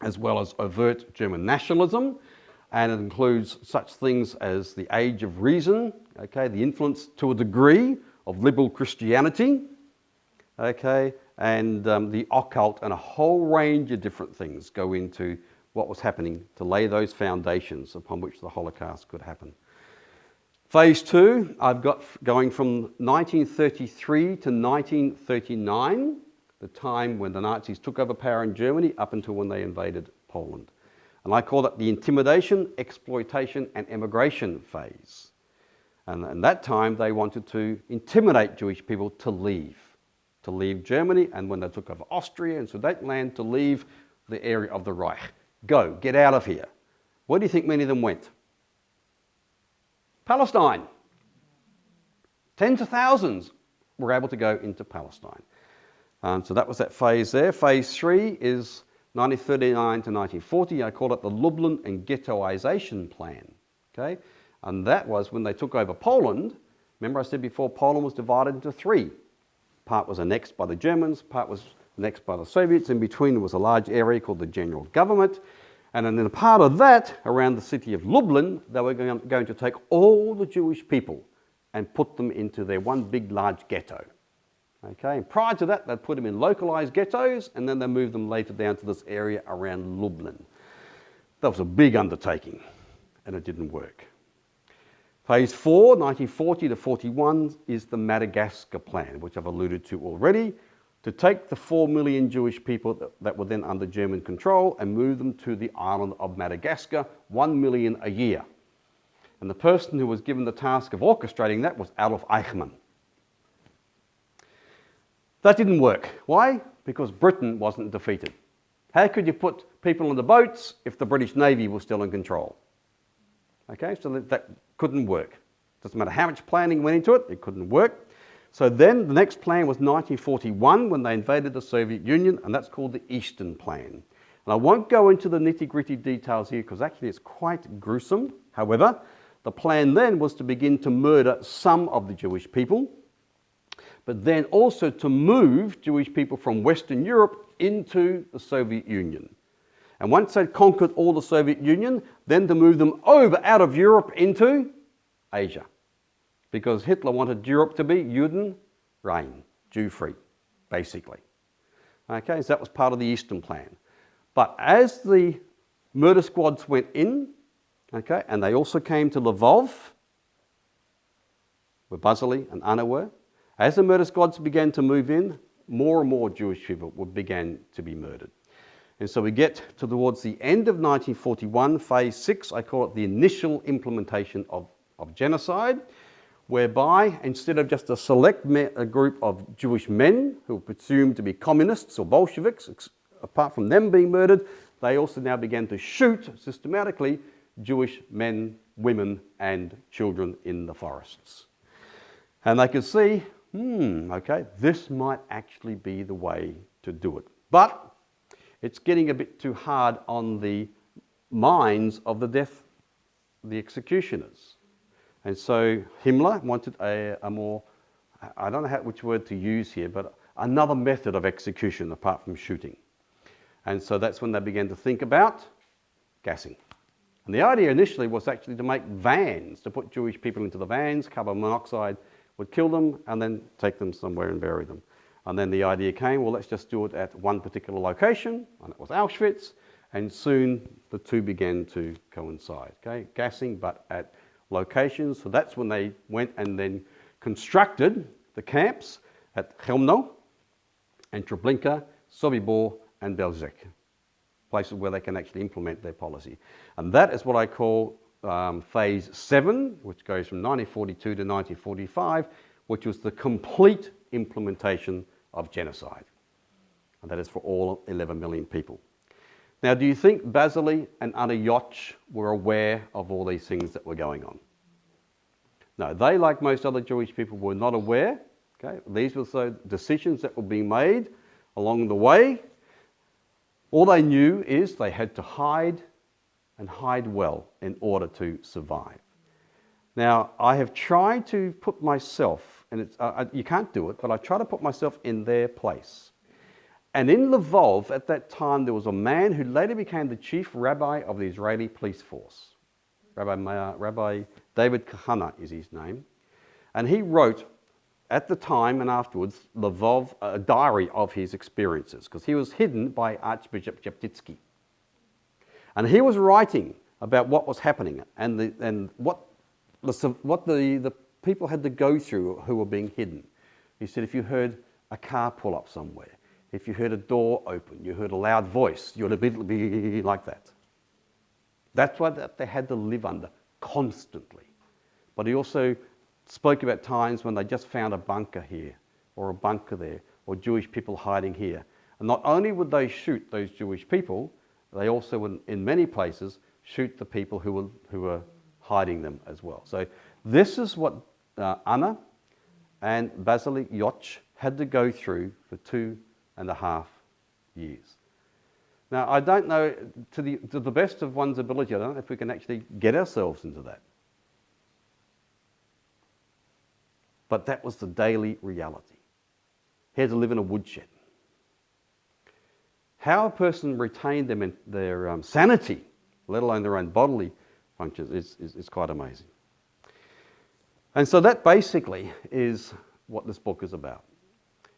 as well as overt German nationalism, and it includes such things as the Age of Reason, okay, the influence to a degree of liberal Christianity, okay, and the occult, and a whole range of different things go into what was happening to lay those foundations upon which the Holocaust could happen. Phase 2, I've got going from 1933 to 1939, the time when the Nazis took over power in Germany up until when they invaded Poland. And I call that the intimidation, exploitation and emigration phase. And at that time they wanted to intimidate Jewish people to leave Germany, and when they took over Austria and Sudetenland, to leave the area of the Reich. Go, get out of here. Where do you think many of them went? Palestine. Tens of thousands were able to go into Palestine. So that was that phase there. Phase 3 is 1939 to 1940. I call it the Lublin and Ghettoization Plan. Okay? And that was when they took over Poland. Remember I said before, Poland was divided into 3. Part was annexed by the Germans, part was annexed by the Soviets. In between was a large area called the General Government. And then a part of that, around the city of Lublin, they were going to take all the Jewish people and put them into their one big large ghetto. Okay, and prior to that, they'd put them in localized ghettos, and then they moved them later down to this area around Lublin. That was a big undertaking, and it didn't work. Phase 4, 1940 to 41, is the Madagascar Plan, which I've alluded to already, to take the 4 million Jewish people that were then under German control and move them to the island of Madagascar, 1 million a year. And the person who was given the task of orchestrating that was Adolf Eichmann. That didn't work. Why? Because Britain wasn't defeated. How could you put people on the boats if the British Navy was still in control? Okay, so that couldn't work. Doesn't matter how much planning went into it, it couldn't work. So then the next plan was 1941 when they invaded the Soviet Union, and that's called the Eastern Plan. And I won't go into the nitty-gritty details here because actually it's quite gruesome. However, the plan then was to begin to murder some of the Jewish people, but then also to move Jewish people from Western Europe into the Soviet Union. And once they'd conquered all the Soviet Union, then to move them over out of Europe into Asia. Because Hitler wanted Europe to be Juden-rein, Jew-free, basically. Okay, so that was part of the Eastern Plan. But as the murder squads went in, okay, and they also came to Lvov, where Bazyli and Anna were, as the murder squads began to move in, more and more Jewish people began to be murdered. And so we get towards the end of 1941, phase 6, I call it the initial implementation of genocide, whereby instead of just a select group of Jewish men who were presumed to be communists or Bolsheviks, apart from them being murdered, they also now began to shoot systematically Jewish men, women and children in the forests. And they could see, okay, this might actually be the way to do it. But it's getting a bit too hard on the minds of the executioners. And so Himmler wanted a more, I don't know which word to use here, but another method of execution apart from shooting. And so that's when they began to think about gassing. And the idea initially was actually to make vans, to put Jewish people into the vans, carbon monoxide would kill them and then take them somewhere and bury them. And then the idea came, well, let's just do it at one particular location, and it was Auschwitz. and soon the two began to coincide. Okay, gassing, but at locations. So that's when they went and then constructed the camps at Chełmno and Treblinka, Sobibor and Belzec, places where they can actually implement their policy. And that is what I call phase 7, which goes from 1942 to 1945, which was the complete implementation of genocide. And that is for all 11 million people. Now, do you think Bazyli and other Jocz were aware of all these things that were going on? No, they, like most other Jewish people, were not aware. Okay? These were the decisions that were being made along the way. All they knew is they had to hide and hide well in order to survive. Now, I have tried to put myself, and you can't do it, but I try to put myself in their place. And in Lvov, at that time, there was a man who later became the chief rabbi of the Israeli police force. Rabbi David Kahana is his name. And he wrote, at the time and afterwards, Lvov, a diary of his experiences, because he was hidden by Archbishop Jeptitsky. And he was writing about what was happening and what the people had to go through who were being hidden. He said, if you heard a car pull up somewhere, if you heard a door open, you heard a loud voice, you would be like that. That's what they had to live under constantly. But he also spoke about times when they just found a bunker here or a bunker there or Jewish people hiding here. And not only would they shoot those Jewish people, they also would, in many places, shoot the people who were hiding them as well. So this is what Anna and Bazyli Jocz had to go through for 2.5 years. Now, I don't know, to the best of one's ability, I don't know if we can actually get ourselves into that. But that was the daily reality. He had to live in a woodshed. How a person retained their sanity, let alone their own bodily functions, is quite amazing. And so that basically is what this book is about.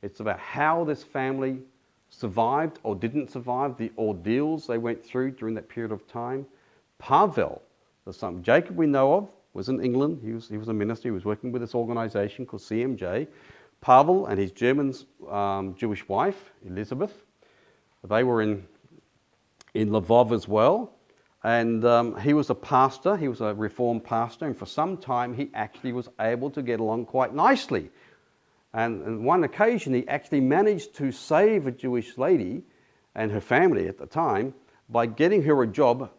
It's about how this family survived or didn't survive the ordeals they went through during that period of time. Pavel, the son of Jacob we know of, was in England. He was a minister. He was working with this organisation called CMJ. Pavel and his German Jewish wife, Elizabeth, they were in Lvov as well. And he was a pastor. He was a Reformed pastor. And for some time, he actually was able to get along quite nicely. And on one occasion, he actually managed to save a Jewish lady and her family at the time by getting her a job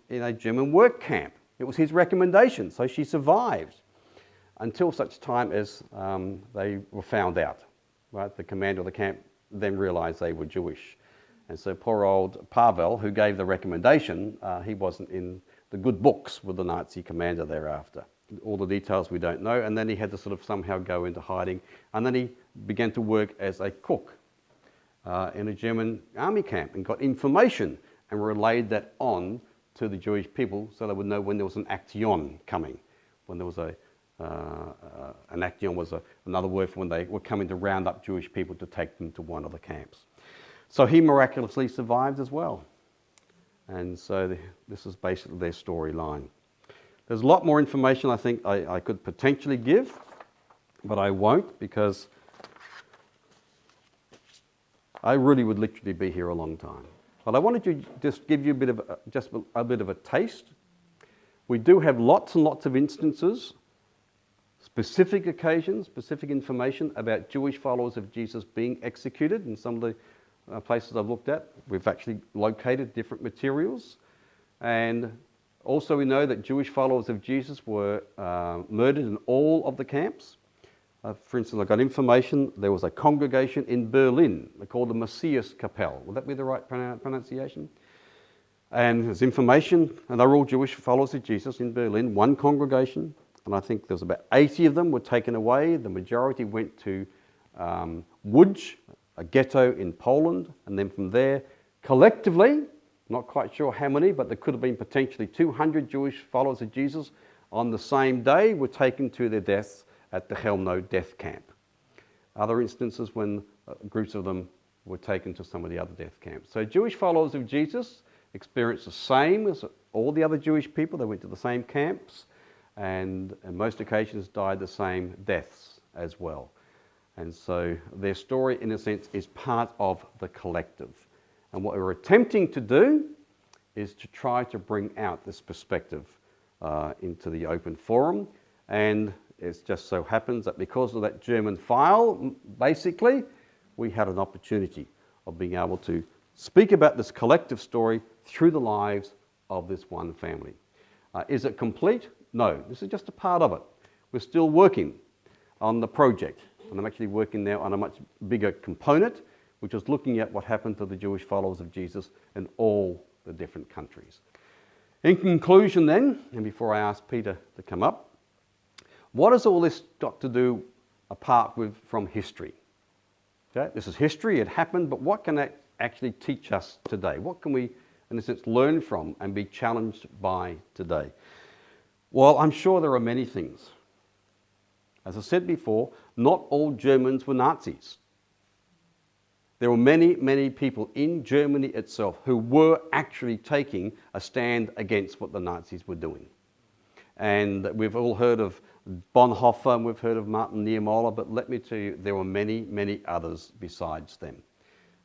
in a German work camp. It was his recommendation, so she survived until such time as they were found out. Right? The commander of the camp then realized they were Jewish. And so poor old Pavel, who gave the recommendation, he wasn't in the good books with the Nazi commander thereafter. All the details we don't know, and then he had to sort of somehow go into hiding, and then he began to work as a cook in a German army camp and got information and relayed that on to the Jewish people so they would know when there was an action coming, when there was an action was another word for when they were coming to round up Jewish people to take them to one of the camps. So he miraculously survived as well. And so this is basically their storyline. There's a lot more information I think I could potentially give, but I won't because I really would literally be here a long time. But I wanted to just give you a bit of a taste. We do have lots and lots of instances, specific occasions, specific information about Jewish followers of Jesus being executed in some of the places I've looked at. We've actually located different materials. And also we know that Jewish followers of Jesus were murdered in all of the camps. For instance, I got information, there was a congregation in Berlin called the Messias Kapelle. Would that be the right pronunciation? And there's information, and they were all Jewish followers of Jesus in Berlin, one congregation, and I think there's about 80 of them were taken away. The majority went to Łódź, a ghetto in Poland, and then from there, collectively, not quite sure how many, but there could have been potentially 200 Jewish followers of Jesus on the same day were taken to their deaths at the Chełmno death camp. Other instances when groups of them were taken to some of the other death camps. So Jewish followers of Jesus experienced the same as all the other Jewish people. They went to the same camps and on most occasions died the same deaths as well. And so their story, in a sense, is part of the collective. And what we're attempting to do is to try to bring out this perspective into the open forum. And it just so happens that because of that German file, basically, we had an opportunity of being able to speak about this collective story through the lives of this one family. Is it complete? No, this is just a part of it. We're still working on the project, and I'm actually working now on a much bigger component, which is looking at what happened to the Jewish followers of Jesus in all the different countries. In conclusion then, and before I ask Peter to come up, what has all this got to do apart from history? Okay, this is history, it happened, but what can that actually teach us today? What can we, in a sense, learn from and be challenged by today? Well, I'm sure there are many things. As I said before, not all Germans were Nazis. There were many, many people in Germany itself who were actually taking a stand against what the Nazis were doing. And we've all heard of Bonhoeffer and we've heard of Martin Niemöller, but let me tell you, there were many, many others besides them.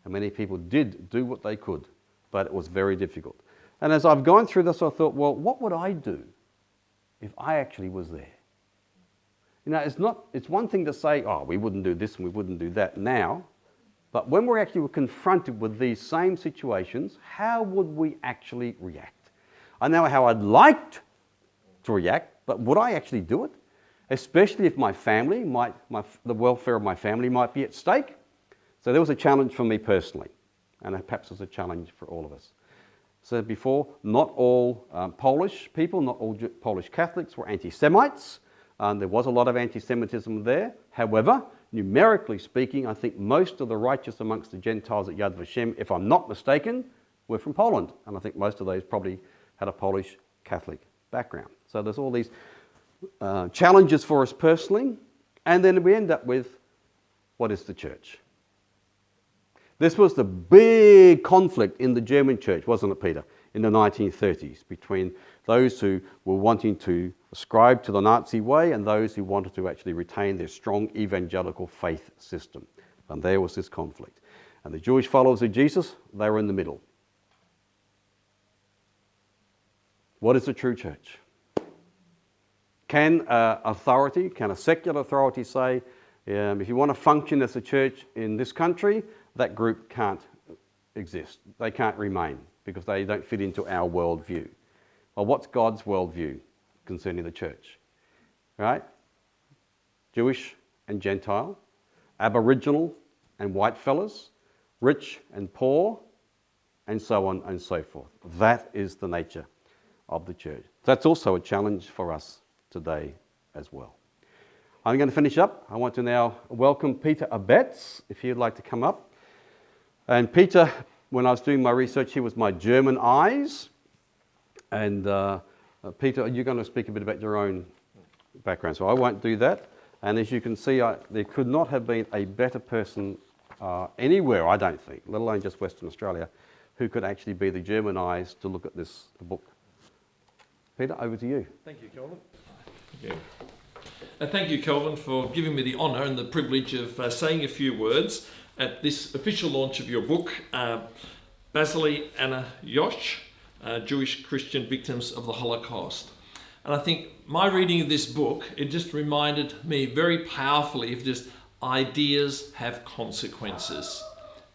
And many people did do what they could, but it was very difficult. And as I've gone through this, I thought, well, what would I do if I actually was there? You know, it's one thing to say, oh, we wouldn't do this and we wouldn't do that now, but when we're actually confronted with these same situations, how would we actually react? I know how I'd like to react, but would I actually do it? Especially if my family, the welfare of my family might be at stake. So there was a challenge for me personally, and perhaps there's a challenge for all of us. So before, not all Polish people, not all Polish Catholics were anti-Semites. There was a lot of anti-Semitism there. However, numerically speaking, I think most of the righteous amongst the Gentiles at Yad Vashem, if I'm not mistaken, were from Poland. And I think most of those probably had a Polish Catholic background. So there's all these challenges for us personally. And then we end up with, what is the church? This was the big conflict in the German church, wasn't it, Peter, in the 1930s, between those who were wanting to ascribe to the Nazi way and those who wanted to actually retain their strong evangelical faith system. And there was this conflict. And the Jewish followers of Jesus, they were in the middle. What is the true church? Can a secular authority say, if you want to function as a church in this country, that group can't exist. They can't remain because they don't fit into our worldview. Well, what's God's worldview concerning the church? Right? Jewish and Gentile, Aboriginal and white fellas, rich and poor, and so on and so forth. That is the nature of the church. That's also a challenge for us today as well. I'm going to finish up. I want to now welcome Peter Abetz, if he'd like to come up. And Peter, when I was doing my research, he was my German eyes. And Peter, you're going to speak a bit about your own background, so I won't do that. And as you can see, there could not have been a better person anywhere, I don't think, let alone just Western Australia, who could actually be the German eyes to look at this book. Peter, over to you. Thank you, Kelvin. Thank you. Thank you, Kelvin, for giving me the honour and the privilege of saying a few words at this official launch of your book, Bazyli and Jocz, Jewish Christian Victims of the Holocaust. And I think my reading of this book, it just reminded me very powerfully of just ideas have consequences.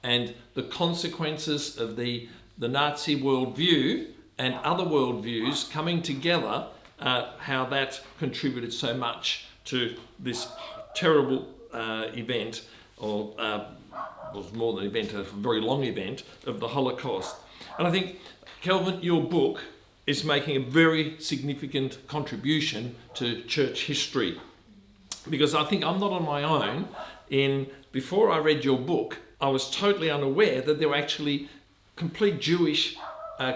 And the consequences of the Nazi worldview and other worldviews coming together, how that contributed so much to this terrible event, or was more than an event, a very long event of the Holocaust. And I think, Kelvin, your book is making a very significant contribution to church history. Because I think I'm not on my own. Before I read your book, I was totally unaware that there were actually complete Jewish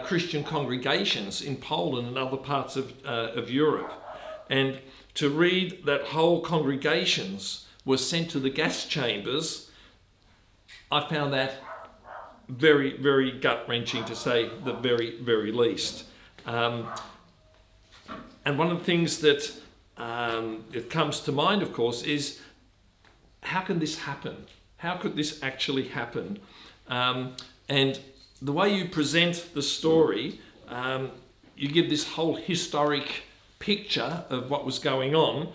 Christian congregations in Poland and other parts of Europe. And to read that whole congregations were sent to the gas chambers, I found that very, very gut-wrenching, to say the very, very least. And one of the things that it comes to mind, of course, is how can this happen? How could this actually happen? And the way you present the story, you give this whole historic picture of what was going on,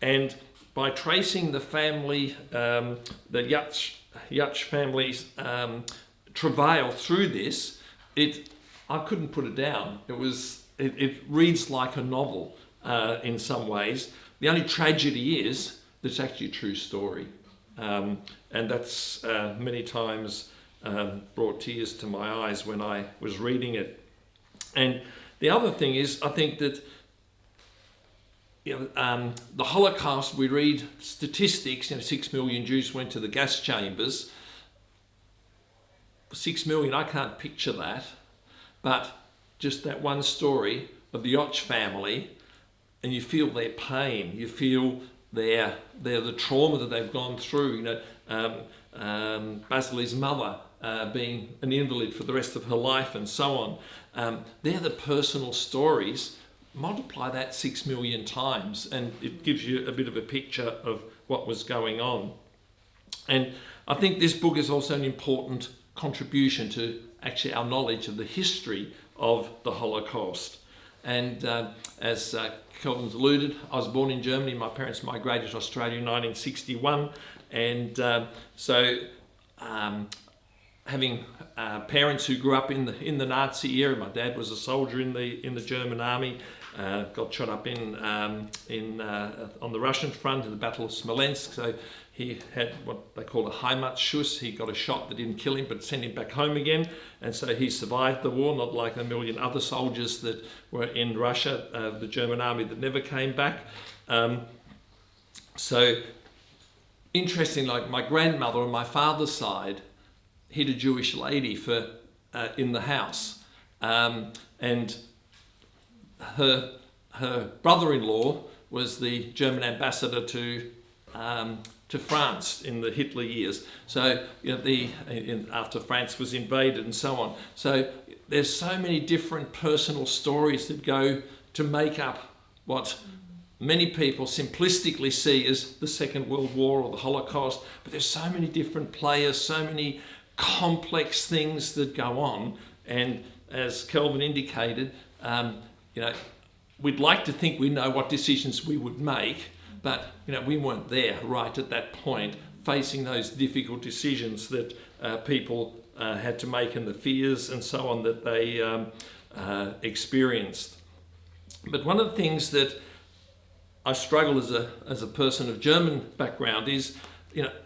and by tracing the family, the Jocz family's travail through this, I couldn't put it down. It reads like a novel in some ways. The only tragedy is that it's actually a true story, and that's many times brought tears to my eyes when I was reading it. And the other thing is, I think that the Holocaust, we read statistics, 6 million Jews went to the gas chambers. 6 million, I can't picture that, but just that one story of the Jocz family, and you feel their pain, you feel the trauma that they've gone through. Bazyli's mother being an invalid for the rest of her life, and so on. They're the personal stories. Multiply that 6 million times, and it gives you a bit of a picture of what was going on. And I think this book is also an important contribution to actually our knowledge of the history of the Holocaust. And as Kelvin's alluded, I was born in Germany. My parents migrated to Australia in 1961, and having parents who grew up in the Nazi era. My dad was a soldier in the German army. Got shot up on the Russian front in the Battle of Smolensk. So he had what they call a Heimatschuss. He got a shot that didn't kill him, but sent him back home again. And so he survived the war, not like a million other soldiers that were in Russia, the German army, that never came back. So interesting, like my grandmother on my father's side hid a Jewish lady in the house, and her brother-in-law was the German ambassador to France in the Hitler years. So after France was invaded and so on. So there's so many different personal stories that go to make up what many people simplistically see as the Second World War or the Holocaust. But there's so many different players, so many complex things that go on. And as Kelvin indicated, we'd like to think we know what decisions we would make, but we weren't there right at that point, facing those difficult decisions that people had to make, and the fears and so on that they experienced. But one of the things that I struggle as a person of German background is,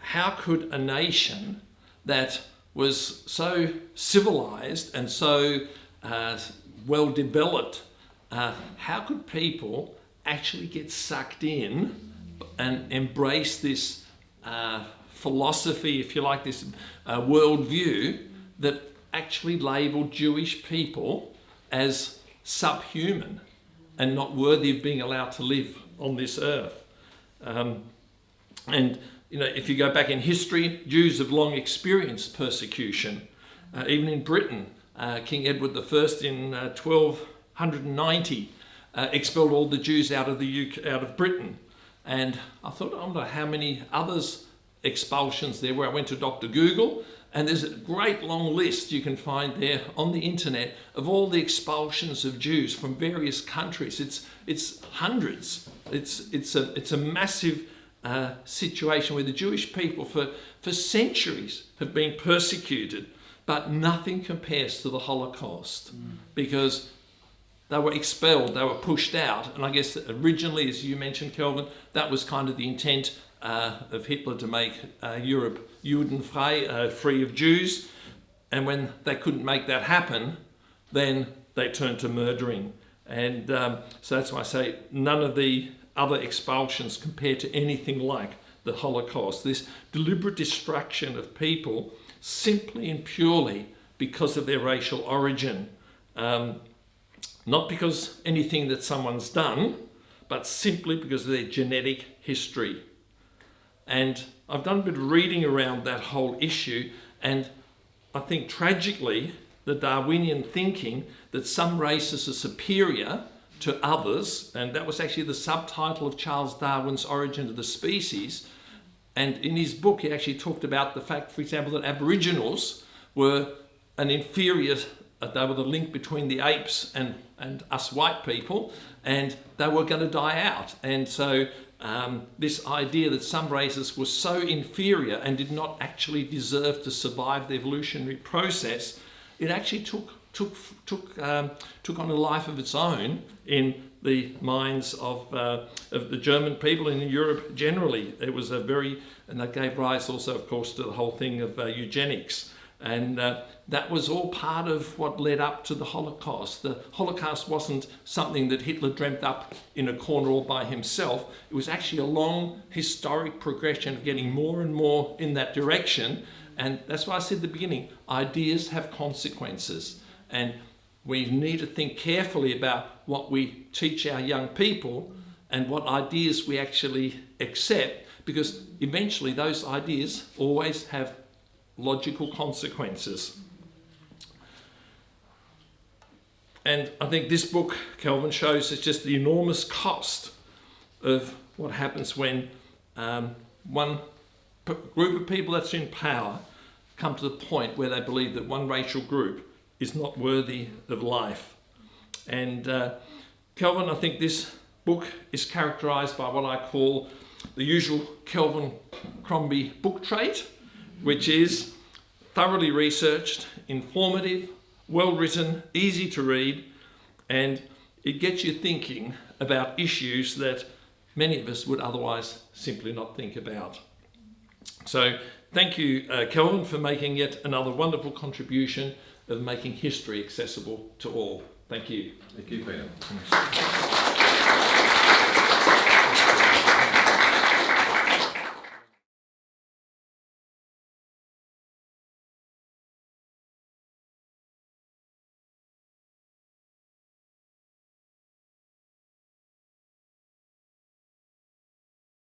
how could a nation that was so civilized and so well developed, how could people actually get sucked in and embrace this philosophy, if you like, this worldview that actually labelled Jewish people as subhuman and not worthy of being allowed to live on this earth? And if you go back in history, Jews have long experienced persecution. Even in Britain, King Edward I in 1290 expelled all the Jews out of Britain. And I thought, I wonder how many others expulsions there were. I went to Dr. Google, and there's a great long list you can find there on the internet of all the expulsions of Jews from various countries. It's hundreds. It's a massive situation where the Jewish people for centuries have been persecuted, but nothing compares to the Holocaust, because they were expelled, they were pushed out. And I guess that originally, as you mentioned, Kelvin, that was kind of the intent of Hitler, to make Europe Judenfrei, free of Jews. And when they couldn't make that happen, then they turned to murdering. And so that's why I say none of the other expulsions compare to anything like the Holocaust. This deliberate destruction of people simply and purely because of their racial origin. Not because anything that someone's done, but simply because of their genetic history. And I've done a bit of reading around that whole issue, and I think tragically, the Darwinian thinking that some races are superior to others, and that was actually the subtitle of Charles Darwin's Origin of the Species. And in his book, he actually talked about the fact, for example, that Aboriginals were an inferior, they were the link between the apes and us white people, and they were going to die out. And so this idea that some races were so inferior and did not actually deserve to survive the evolutionary process, it actually took on a life of its own in the minds of the German people and in Europe generally. It was and that gave rise also, of course, to the whole thing of eugenics. And that was all part of what led up to the Holocaust. The Holocaust wasn't something that Hitler dreamt up in a corner all by himself. It was actually a long historic progression of getting more and more in that direction. And that's why I said at the beginning, ideas have consequences. And we need to think carefully about what we teach our young people and what ideas we actually accept, because eventually those ideas always have logical consequences. And I think this book, Kelvin, shows us just the enormous cost of what happens when one group of people that's in power come to the point where they believe that one racial group is not worthy of life. And Kelvin, I think this book is characterised by what I call the usual Kelvin Crombie book trait, which is thoroughly researched, informative, well written, easy to read, and it gets you thinking about issues that many of us would otherwise simply not think about. So thank you, Kelvin, for making yet another wonderful contribution of making history accessible to all. Thank you. Thank you, Peter.